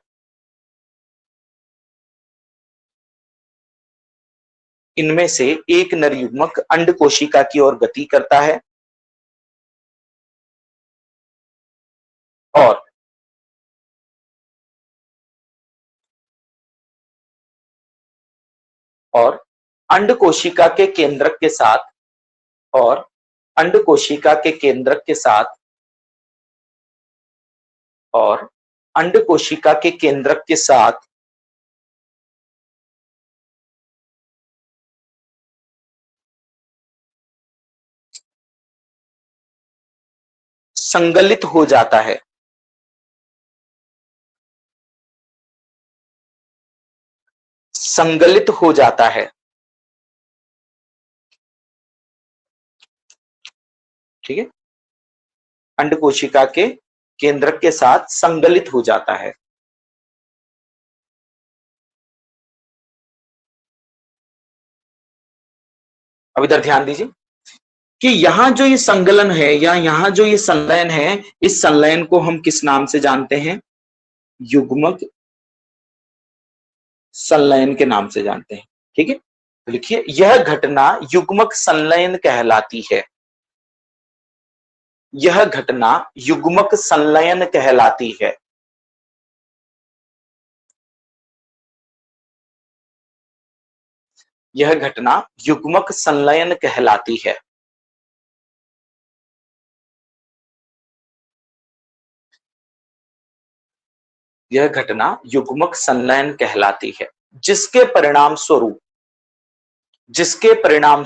इनमें से एक नर युग्मक अंड कोशिका की ओर गति करता है और अंड कोशिका के केंद्रक के साथ अंड कोशिका के केंद्रक के साथ और अंड कोशिका के केंद्रक के साथ संगलित हो जाता है। संगलित हो जाता है। ठीक है, अंड कोशिका के केंद्रक के साथ संगलित हो जाता है। अब इधर ध्यान दीजिए कि यहां जो ये संगलन है या यहां जो ये संलयन है, इस संलयन को हम किस नाम से जानते हैं? युग्मक संलयन के नाम से जानते हैं। ठीक है, तो लिखिए, यह घटना युग्मक संलयन कहलाती है। यह घटना युग्मक संलयन कहलाती है। यह घटना युग्मक संलयन कहलाती है। यह घटना युग्मक संलयन कहलाती है, जिसके परिणाम स्वरूप जिसके परिणाम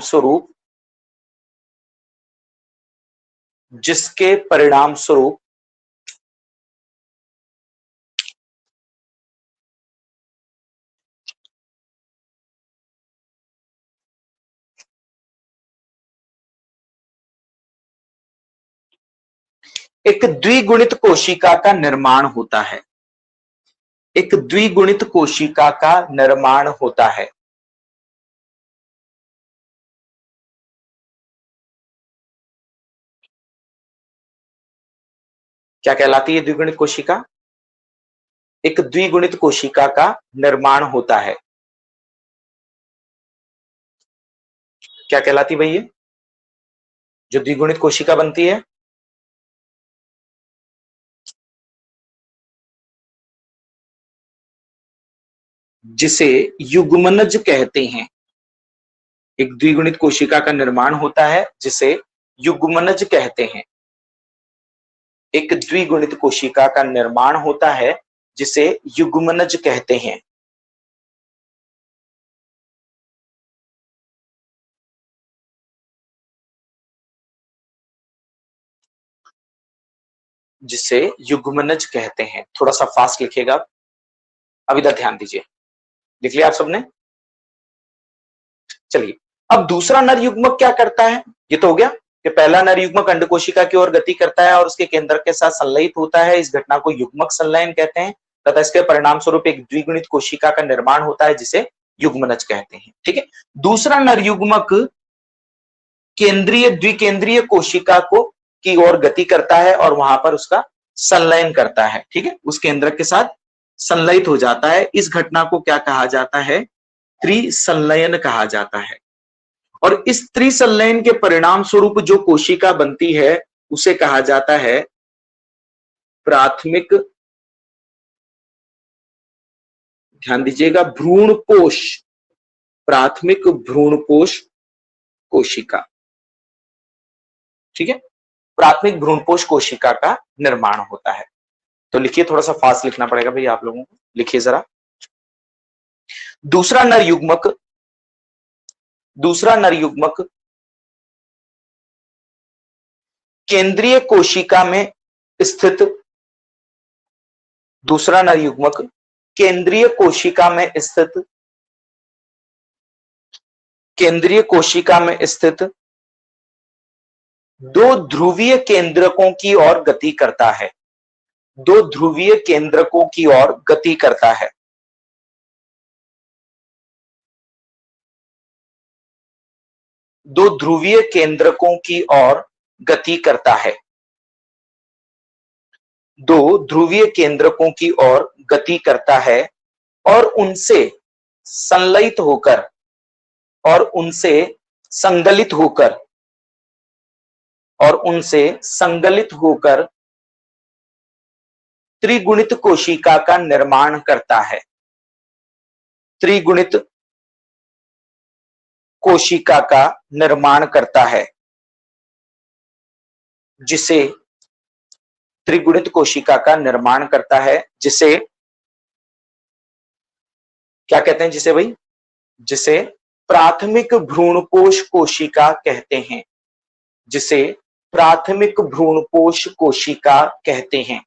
स्वरूप एक द्विगुणित कोशिका का निर्माण होता है। एक द्विगुणित कोशिका का निर्माण होता है। क्या कहलाती है द्विगुणित कोशिका? एक द्विगुणित कोशिका का निर्माण होता है। क्या कहलाती भैया जो द्विगुणित कोशिका बनती है? जिसे युग्मनज कहते हैं। एक द्विगुणित कोशिका का निर्माण होता है जिसे युग्मनज कहते हैं। एक द्विगुणित कोशिका का निर्माण होता है जिसे युग्मनज कहते हैं। जिसे युग्मनज कहते हैं। थोड़ा सा फास्ट लिखिएगा, अभी तक ध्यान दीजिए। लिख लिया आप सबने? चलिए, अब दूसरा नर युग्मक क्या करता है? ये तो हो गया कि पहला नर युग्मक अंड कोशिका की ओर गति करता है और उसके केंद्र के साथ संलयित होता है। इस घटना को युग्मक संलयन कहते हैं तथा इसके परिणाम स्वरूप एक द्विगुणित कोशिका का निर्माण होता है जिसे युग्मनज कहते हैं। ठीक है। दूसरा नर युग्मक केंद्रीय द्विकेंद्रीय कोशिका को की ओर गति करता है और वहां पर उसका संलयन करता है। ठीक है, उस केंद्रक के साथ संलयित हो जाता है। इस घटना को क्या कहा जाता है? त्रिसंलयन कहा जाता है। और इस त्रिसंलयन के परिणाम स्वरूप जो कोशिका बनती है उसे कहा जाता है प्राथमिक, ध्यान दीजिएगा, भ्रूणपोष। प्राथमिक भ्रूणपोष कोशिका। ठीक है, प्राथमिक भ्रूणपोष कोशिका का निर्माण होता है। तो लिखिए, थोड़ा सा फास्ट लिखना पड़ेगा भैया आप लोगों को। लिखिए जरा। दूसरा नर युग्मक केंद्रीय कोशिका में स्थित, दूसरा नर युग्मक केंद्रीय कोशिका में स्थित दो ध्रुवीय केंद्रकों की ओर गति करता है। दो ध्रुवीय केंद्रकों की ओर गति करता है। दो ध्रुवीय केंद्रकों की ओर गति करता है। दो ध्रुवीय केंद्रकों की ओर गति करता है और उनसे संलयित होकर और उनसे संगलित होकर त्रिगुणित कोशिका का निर्माण करता है। त्रिगुणित कोशिका का निर्माण करता है जिसे त्रिगुणित कोशिका का निर्माण करता है जिसे क्या कहते हैं? जिसे भाई, जिसे प्राथमिक भ्रूणपोष कोशिका कहते हैं। जिसे प्राथमिक भ्रूणपोष कोशिका कहते हैं।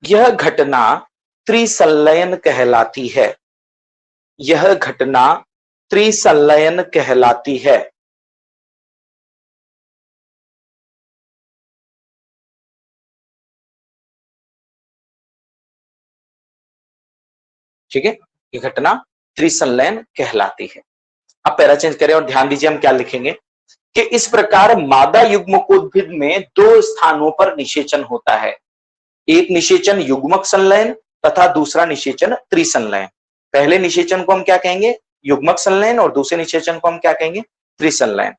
यह घटना त्रिसंलयन कहलाती है। यह घटना त्रिसंलयन कहलाती है। ठीक है, यह घटना त्रिसंलयन कहलाती है। अब पैरा चेंज करें और ध्यान दीजिए हम क्या लिखेंगे कि इस प्रकार मादा युग्मकोद्भिद में दो स्थानों पर निषेचन होता है। एक निषेचन युग्मक संलयन तथा दूसरा निषेचन त्रिसंलयन। पहले निषेचन को हम क्या कहेंगे? युग्मक संलयन, और दूसरे निषेचन को हम क्या कहेंगे? त्रिसंलयन।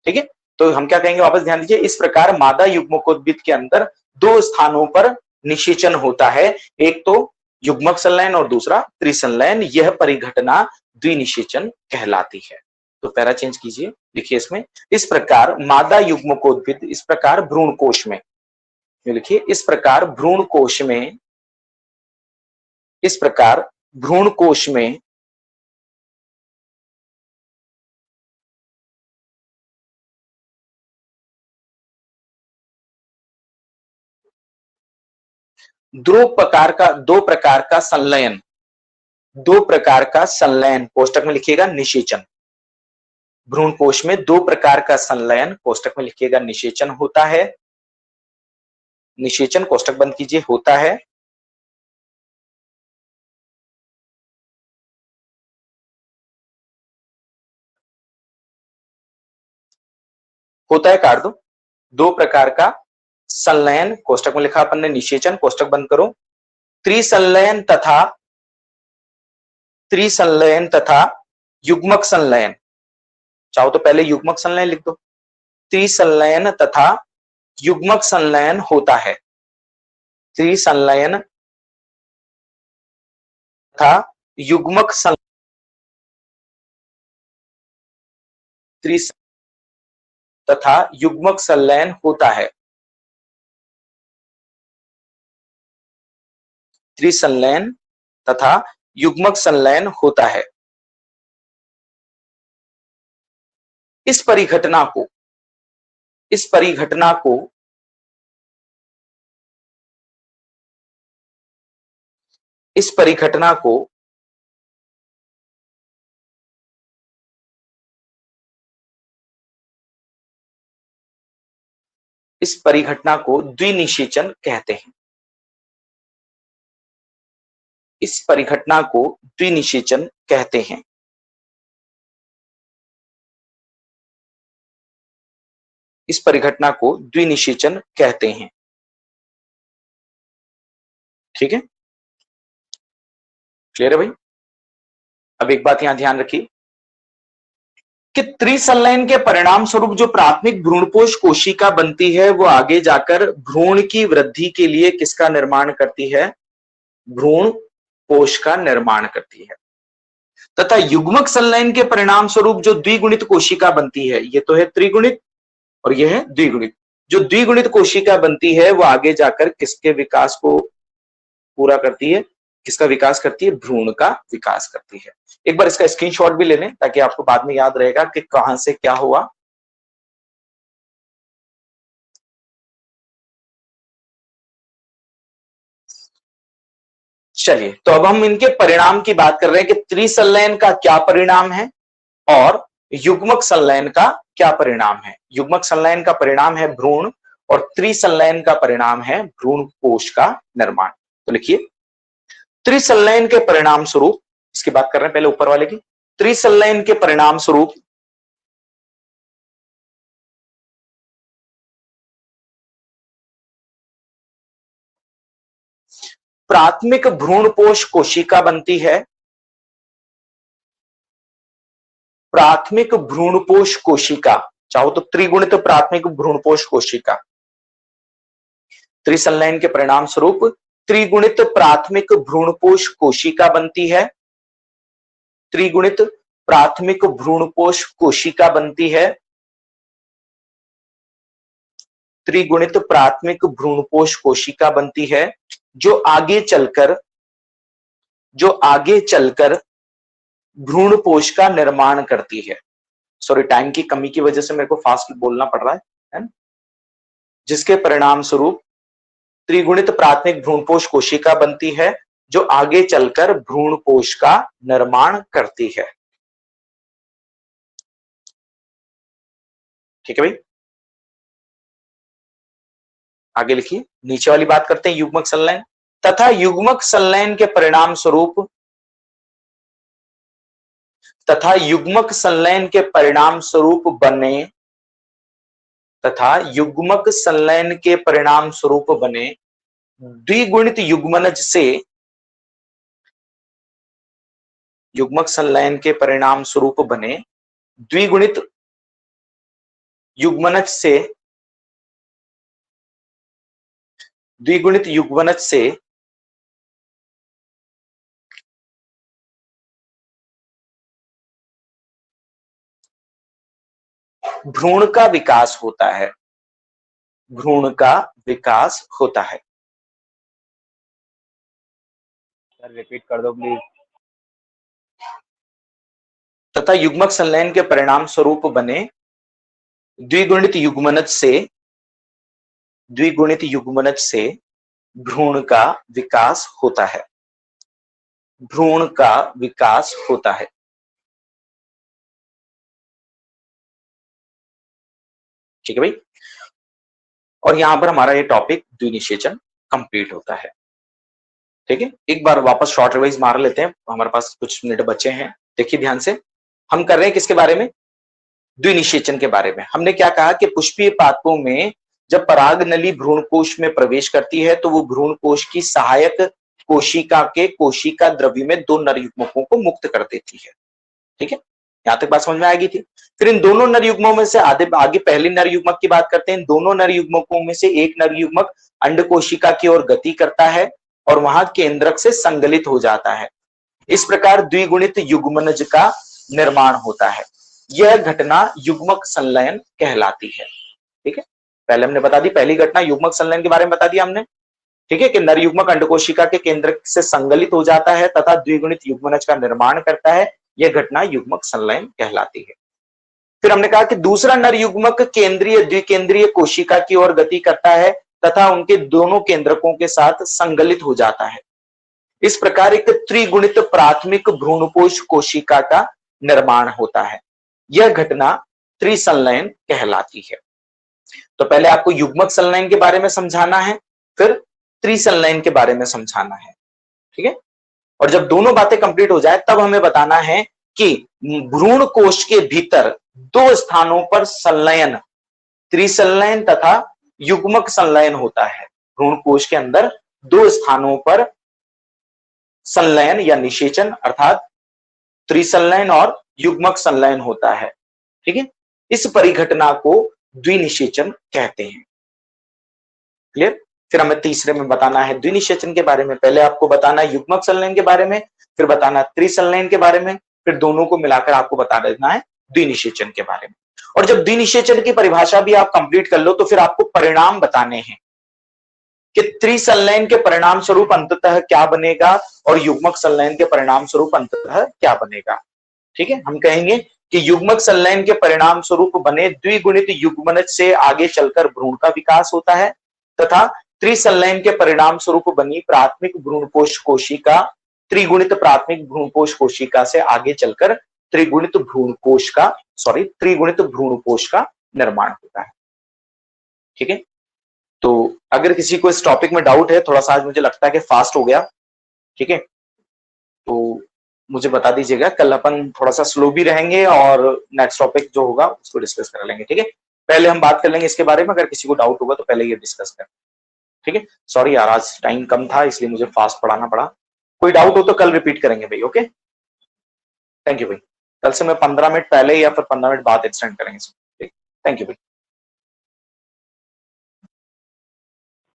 ठीक है, तो हम क्या कहेंगे? वापस ध्यान दीजिए। इस प्रकार मादा युग्मकोद्भिद के अंदर दो स्थानों पर निषेचन होता है, एक तो युग्मक संलयन और दूसरा त्रिसंलयन। यह परिघटना द्विनिषेचन कहलाती है। तो पैरा चेंज कीजिए, लिखिए इसमें, इस प्रकार मादा युग्मकोद्भिद, इस प्रकार भ्रूणकोश में, लिखिए इस प्रकार भ्रूणकोश में, इस प्रकार भ्रूणकोश में दो प्रकार का संलयन, कोष्टक में लिखिएगा निषेचन। भ्रूणकोश में दो प्रकार का संलयन, कोष्टक में लिखिएगा निषेचन होता है। निषेचन कोष्टक बंद कीजिए, होता है। होता है काट दो। दो प्रकार का संलयन, कोष्टक में लिखा अपन ने निषेचन, कोष्टक बंद करो। त्रिसंलयन तथा त्रिसंलयन तथा युग्मक संलयन, चाहो तो पहले युग्मक संलयन लिख दो, त्रिसंलयन तथा युग्मक संलयन होता है, त्रिसंलयन तथा युग्मक तथा युग्मक संलयन होता है, त्रिसंलयन तथा युग्मक संलयन होता है। इस परिघटना को इस परिघटना को इस परिघटना को इस परिघटना को द्विनिषेचन कहते हैं। इस परिघटना को द्विनिषेचन कहते हैं। इस परिघटना को द्विनिषेचन कहते हैं। ठीक है, क्लियर है भाई? अब एक बात यहां ध्यान रखिए कि त्रिसंलयन के परिणाम स्वरूप जो प्राथमिक भ्रूणपोष कोशिका बनती है वो आगे जाकर भ्रूण की वृद्धि के लिए किसका निर्माण करती है? भ्रूण कोश का निर्माण करती है। तथा युग्मक संलयन के परिणाम स्वरूप जो द्विगुणित कोशिका बनती है, ये तो है त्रिगुणित और यह है द्विगुणित, जो द्विगुणित कोशिका बनती है वो आगे जाकर किसके विकास को पूरा करती है? किसका विकास करती है? भ्रूण का विकास करती है। एक बार इसका स्क्रीनशॉट भी ले लें ताकि आपको बाद में याद रहेगा कि कहां से क्या हुआ। चलिए, तो अब हम इनके परिणाम की बात कर रहे हैं कि त्रिसंलयन का क्या परिणाम है और युग्मक संलयन का क्या परिणाम है। युग्मक संलयन का परिणाम है भ्रूण और त्रिसंलयन का परिणाम है भ्रूण कोश का निर्माण। तो लिखिए, त्रिसंलयन के परिणाम स्वरूप, इसकी बात कर रहे हैं पहले ऊपर वाले की, त्रिसंलयन के परिणाम स्वरूप प्राथमिक भ्रूणपोष कोशिका बनती है। प्राथमिक भ्रूणपोष कोशिका, चाहो तो त्रिगुणित प्राथमिक भ्रूणपोष कोशिका, त्रिसंलयन के परिणाम स्वरूप त्रिगुणित प्राथमिक भ्रूणपोष कोशिका बनती है। त्रिगुणित प्राथमिक भ्रूणपोष कोशिका बनती है। त्रिगुणित प्राथमिक भ्रूणपोष कोशिका बनती है जो आगे चलकर भ्रूणपोष का निर्माण करती है। सॉरी, टाइम की कमी की वजह से मेरे को फास्ट बोलना पड़ रहा है। जिसके परिणाम स्वरूप त्रिगुणित प्राथमिक भ्रूणपोष कोशिका बनती है जो आगे चलकर भ्रूणपोष का निर्माण करती है। ठीक है भाई, आगे लिखिए, नीचे वाली बात करते हैं, युग्मक संलयन तथा युग्मक संलयन के परिणाम स्वरूप बने द्विगुणित युग्मनज से युग्मक संलयन के परिणाम स्वरूप बने द्विगुणित युग्मनज से भ्रूण का विकास होता है। भ्रूण का विकास होता है। रिपीट कर दो प्लीज। तथा युग्मक संलयन के परिणाम स्वरूप बने द्विगुणित युग्मनज से भ्रूण का विकास होता है। भ्रूण का विकास होता है। ठीक है भाई, और यहां पर हमारा ये टॉपिक द्विनिषेचन कंप्लीट होता है। ठीक है, एक बार वापस शॉर्ट रिवाइज मार लेते हैं, हमारे पास कुछ मिनट बचे हैं। देखिए ध्यान से, हम कर रहे हैं किसके बारे में? द्विनिषेचन के बारे में। हमने क्या कहा कि पुष्पीय पादपों में जब पराग नली भ्रूणकोश में प्रवेश करती है तो वो भ्रूणकोश की सहायक कोशिका के कोशिका द्रव्य में 2 नर युग्मकों को मुक्त कर देती है। ठीक है, यहां तक बात समझ में आएगी थी। फिर इन दोनों नर युग्मों में से आगे पहली नर युग्मक की बात करते हैं। इन दोनों नर युग्मकों में से एक नर युग्मक अंड कोशिका की ओर गति करता है और वहां केंद्रक से संगलित हो जाता है। इस प्रकार द्विगुणित युग्मनज का निर्माण होता है। यह घटना युग्मक संलयन कहलाती है। ठीक है, पहले हमने बता दी, पहली घटना युग्मक संलयन के बारे में बता दिया हमने। ठीक है, कि नर युग्मक अंड कोशिका के केंद्र से संगलित हो जाता है तथा द्विगुणित युग्मनज का निर्माण करता है। यह घटना युग्मक संलयन कहलाती है। फिर हमने कहा कि दूसरा नर युग्मक केंद्रीय द्विकेंद्रीय कोशिका की ओर गति करता है तथा उनके दोनों केंद्रकों के साथ संगलित हो जाता है। इस प्रकार एक त्रिगुणित प्राथमिक भ्रूणपोष कोशिका का निर्माण होता है। यह घटना त्रिसंलयन कहलाती है। तो पहले आपको युग्मक संलयन के बारे में समझाना है, फिर त्रिसंलयन के बारे में समझाना है। ठीक है, और जब दोनों बातें कंप्लीट हो जाए तब हमें बताना है कि भ्रूण कोश के भीतर 2 स्थानों पर संलयन, त्रिसंलयन तथा युग्मक संलयन होता है। भ्रूण कोश के अंदर 2 स्थानों पर संलयन या निषेचन अर्थात त्रिसंलयन और युग्मक संलयन होता है। ठीक है, इस परिघटना को द्विनिषेचन कहते हैं। क्लियर? फिर हमें तीसरे में बताना है द्विनिषेचन के बारे में। पहले आपको बताना है युग्मक संलयन के बारे में, फिर बताना है त्रिसंलयन के बारे में, फिर दोनों को मिलाकर आपको बता देना है द्विनिषेचन के बारे में। और जब द्विनिषेचन की परिभाषा भी आप कंप्लीट कर लो तो फिर आपको परिणाम बताने हैं कि त्रिसंलयन के परिणाम स्वरूप अंततः क्या बनेगा और युग्मक संलयन के परिणाम स्वरूप अंततः क्या बनेगा। ठीक है, हम कहेंगे कि युग्मक संलयन के परिणाम स्वरूप बने द्विगुणित युग्मनज से आगे चलकर भ्रूण का विकास होता है तथा त्रिसंलयन के परिणाम स्वरूप बनी प्राथमिक भ्रूणपोष कोशिका त्रिगुणित प्राथमिक भ्रूणपोष कोशिका से आगे चलकर त्रिगुणित भ्रूणपोष का निर्माण होता है। ठीक है, तो अगर किसी को इस टॉपिक में डाउट है, थोड़ा सा आज मुझे लगता है कि फास्ट हो गया, ठीक है, तो मुझे बता दीजिएगा। कल अपन थोड़ा सा स्लो भी रहेंगे और नेक्स्ट टॉपिक जो होगा उसको डिस्कस कर लेंगे। ठीक है, पहले हम बात कर लेंगे इसके बारे में, अगर किसी को डाउट होगा तो पहले ये डिस्कस करें। ठीक है, सॉरी यार आज टाइम कम था इसलिए मुझे फास्ट पढ़ाना पड़ा। कोई डाउट हो तो कल रिपीट करेंगे भाई। ओके, थैंक यू भाई। कल से मैं 15 मिनट पहले या फिर 15 मिनट बाद एक्सटेंड करेंगे। ठीक, थैंक यू भाई।